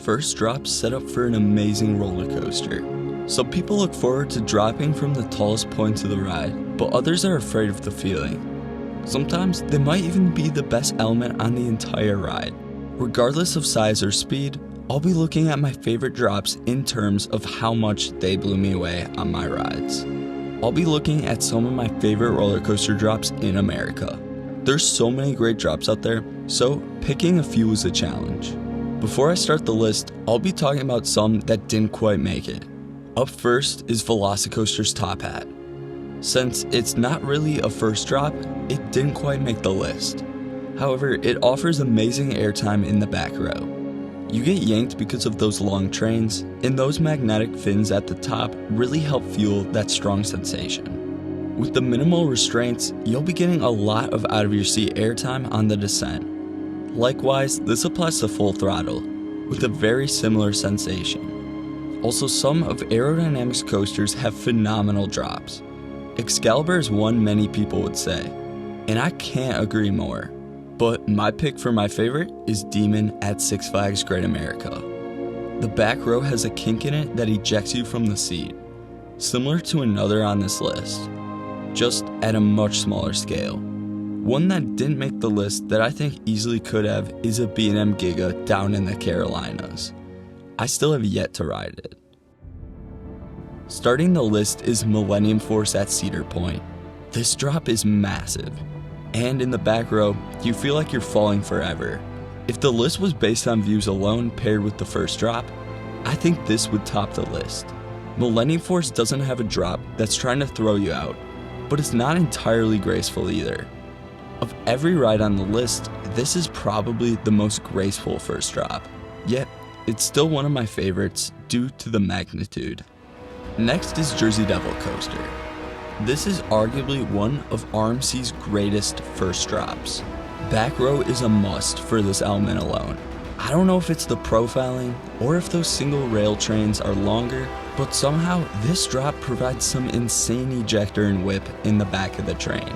first drop set up for an amazing roller coaster. Some people look forward to dropping from the tallest point of the ride, but others are afraid of the feeling. Sometimes they might even be the best element on the entire ride. Regardless of size or speed, I'll be looking at my favorite drops in terms of how much they blew me away on my rides. I'll be looking at some of my favorite roller coaster drops in America. There's so many great drops out there, so picking a few is a challenge. Before I start the list, I'll be talking about some that didn't quite make it. Up first is Velocicoaster's Top Hat. Since it's not really a first drop, it didn't quite make the list. However, it offers amazing airtime in the back row. You get yanked because of those long trains, and those magnetic fins at the top really help fuel that strong sensation. With the minimal restraints, you'll be getting a lot of out-of-your-seat airtime on the descent. Likewise, this applies to full throttle, with a very similar sensation. Also, some of Aerodynamics coasters have phenomenal drops. Excalibur is one many people would say, and I can't agree more. But my pick for my favorite is Demon at Six Flags Great America. The back row has a kink in it that ejects you from the seat, similar to another on this list, just at a much smaller scale. One that didn't make the list that I think easily could have is a B&M Giga down in the Carolinas. I still have yet to ride it. Starting the list is Millennium Force at Cedar Point. This drop is massive, and in the back row, you feel like you're falling forever. If the list was based on views alone paired with the first drop, I think this would top the list. Millennium Force doesn't have a drop that's trying to throw you out, but it's not entirely graceful either. Of every ride on the list, this is probably the most graceful first drop, yet it's still one of my favorites due to the magnitude. Next is Jersey Devil Coaster. This is arguably one of RMC's greatest first drops. Back row is a must for this element alone. I don't know if it's the profiling or if those single rail trains are longer, but somehow this drop provides some insane ejector and whip in the back of the train.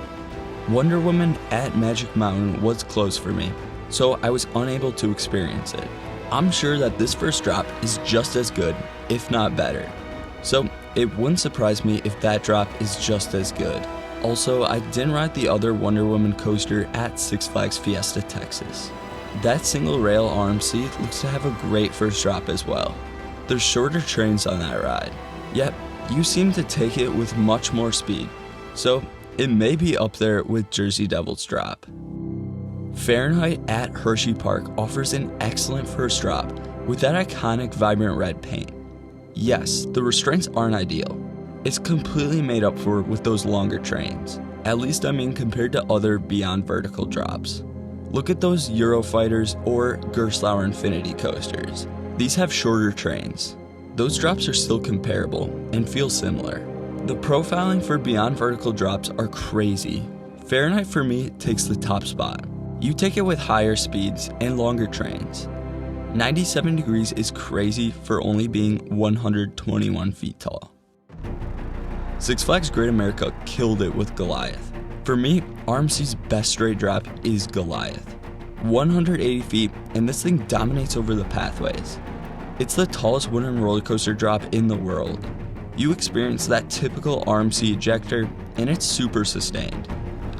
Wonder Woman at Magic Mountain was close for me, so I was unable to experience it. I'm sure that this first drop is just as good, if not better. So it wouldn't surprise me if that drop is just as good. Also, I didn't ride the other Wonder Woman coaster at Six Flags Fiesta, Texas. That single rail RMC looks to have a great first drop as well. There's shorter trains on that ride, yet you seem to take it with much more speed, so it may be up there with Jersey Devil's drop. Fahrenheit at Hershey Park offers an excellent first drop with that iconic vibrant red paint. Yes, the restraints aren't ideal. It's completely made up for with those longer trains, at least compared to other Beyond Vertical drops. Look at those Eurofighters or Gerstlauer Infinity coasters. These have shorter trains. Those drops are still comparable and feel similar. The profiling for Beyond Vertical drops are crazy. Fahrenheit for me takes the top spot. You take it with higher speeds and longer trains. 97 degrees is crazy for only being 121 feet tall. Six Flags Great America killed it with Goliath. For me, RMC's best straight drop is Goliath. 180 feet, and this thing dominates over the pathways. It's the tallest wooden roller coaster drop in the world. You experience that typical RMC ejector, and it's super sustained.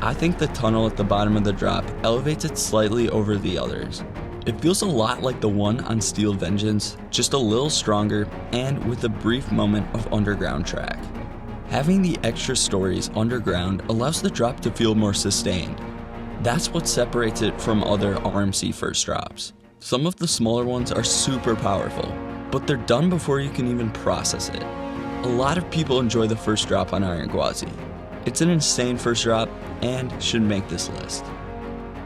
I think the tunnel at the bottom of the drop elevates it slightly over the others. It feels a lot like the one on Steel Vengeance, just a little stronger and with a brief moment of underground track. Having the extra stories underground allows the drop to feel more sustained. That's what separates it from other RMC first drops. Some of the smaller ones are super powerful, but they're done before you can even process it. A lot of people enjoy the first drop on Iron Gwazi. It's an insane first drop and should make this list.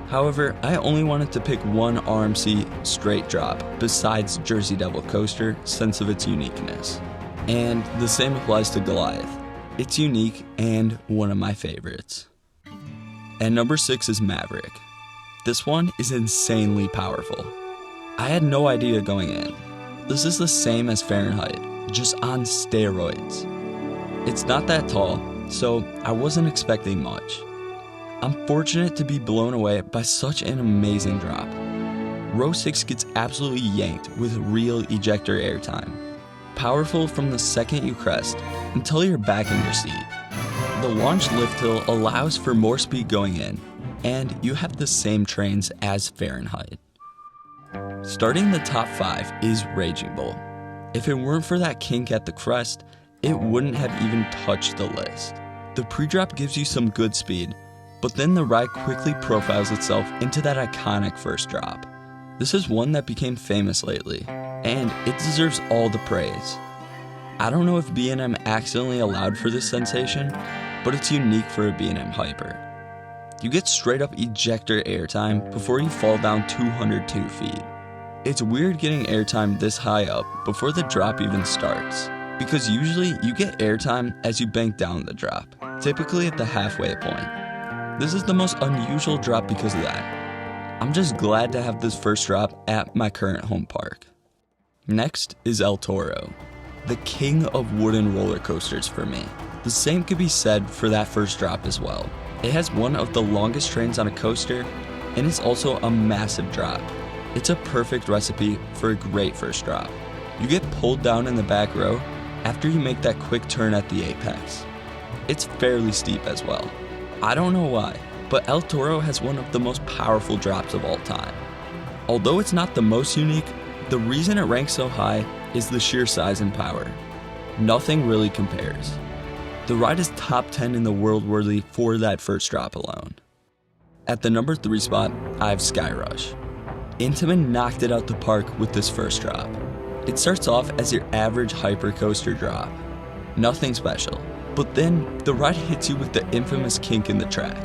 However, I only wanted to pick one RMC straight drop besides Jersey Devil Coaster since of its uniqueness. And the same applies to Goliath. It's unique and one of my favorites. At number 6 is Maverick. This one is insanely powerful. I had no idea going in. This is the same as Fahrenheit, just on steroids. It's not that tall, so I wasn't expecting much. I'm fortunate to be blown away by such an amazing drop. row 6 gets absolutely yanked with real ejector airtime. Powerful from the second you crest until you're back in your seat. The launch lift hill allows for more speed going in, and you have the same trains as Fahrenheit. Starting the top 5 is Raging Bull. If it weren't for that kink at the crest, it wouldn't have even touched the list. The pre-drop gives you some good speed, but then the ride quickly profiles itself into that iconic first drop. This is one that became famous lately, and it deserves all the praise. I don't know if B&M accidentally allowed for this sensation, but it's unique for a B&M hyper. You get straight up ejector airtime before you fall down 202 feet. It's weird getting airtime this high up before the drop even starts, because usually you get airtime as you bank down the drop, typically at the halfway point. This is the most unusual drop because of that. I'm just glad to have this first drop at my current home park. Next is El Toro, the king of wooden roller coasters for me. The same could be said for that first drop as well. It has one of the longest trains on a coaster, and it's also a massive drop. It's a perfect recipe for a great first drop. You get pulled down in the back row after you make that quick turn at the apex. It's fairly steep as well. I don't know why, but El Toro has one of the most powerful drops of all time. Although it's not the most unique, the reason it ranks so high is the sheer size and power. Nothing really compares. The ride is top 10 in the world worthy for that first drop alone. At the number 3 spot, I have Sky Rush. Intamin knocked it out the park with this first drop. It starts off as your average hyper coaster drop. Nothing special, but then the ride hits you with the infamous kink in the track.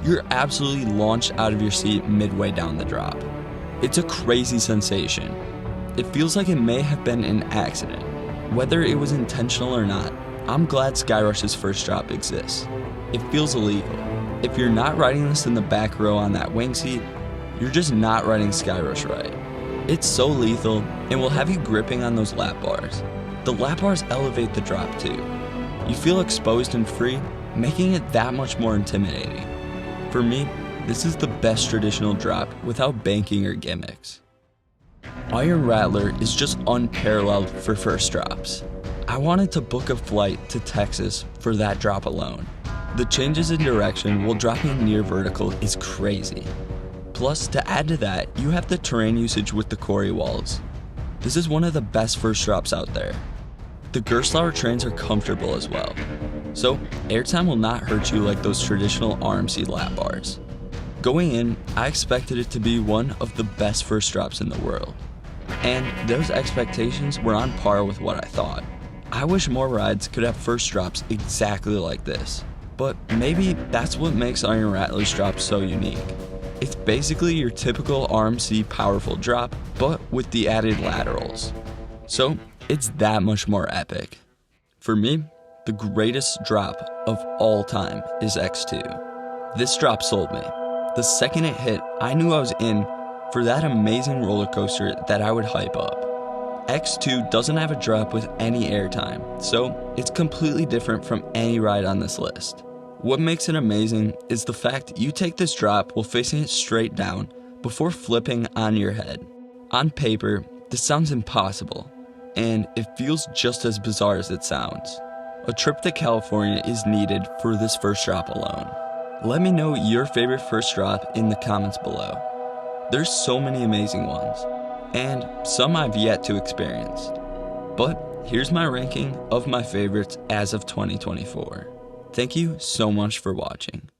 You're absolutely launched out of your seat midway down the drop. It's a crazy sensation. It feels like it may have been an accident. Whether it was intentional or not, I'm glad Sky Rush's first drop exists. It feels illegal. If you're not riding this in the back row on that wing seat, you're just not riding Sky Rush right. It's so lethal and will have you gripping on those lap bars. The lap bars elevate the drop too. You feel exposed and free, making it that much more intimidating. For me, this is the best traditional drop without banking or gimmicks. Iron Rattler is just unparalleled for first drops. I wanted to book a flight to Texas for that drop alone. The changes in direction while dropping near vertical is crazy. Plus, to add to that, you have the terrain usage with the quarry walls. This is one of the best first drops out there. The Gerstlauer trains are comfortable as well, so airtime will not hurt you like those traditional RMC lap bars. Going in, I expected it to be one of the best first drops in the world, and those expectations were on par with what I thought. I wish more rides could have first drops exactly like this, but maybe that's what makes Iron Rattler's drop so unique. It's basically your typical RMC powerful drop, but with the added laterals. So it's that much more epic. For me, the greatest drop of all time is X2. This drop sold me. The second it hit, I knew I was in for that amazing roller coaster that I would hype up. X2 doesn't have a drop with any airtime, so it's completely different from any ride on this list. What makes it amazing is the fact you take this drop while facing it straight down before flipping on your head. On paper, this sounds impossible, and it feels just as bizarre as it sounds. A trip to California is needed for this first drop alone. Let me know your favorite first drop in the comments below. There's so many amazing ones, and some I've yet to experience. But here's my ranking of my favorites as of 2024. Thank you so much for watching.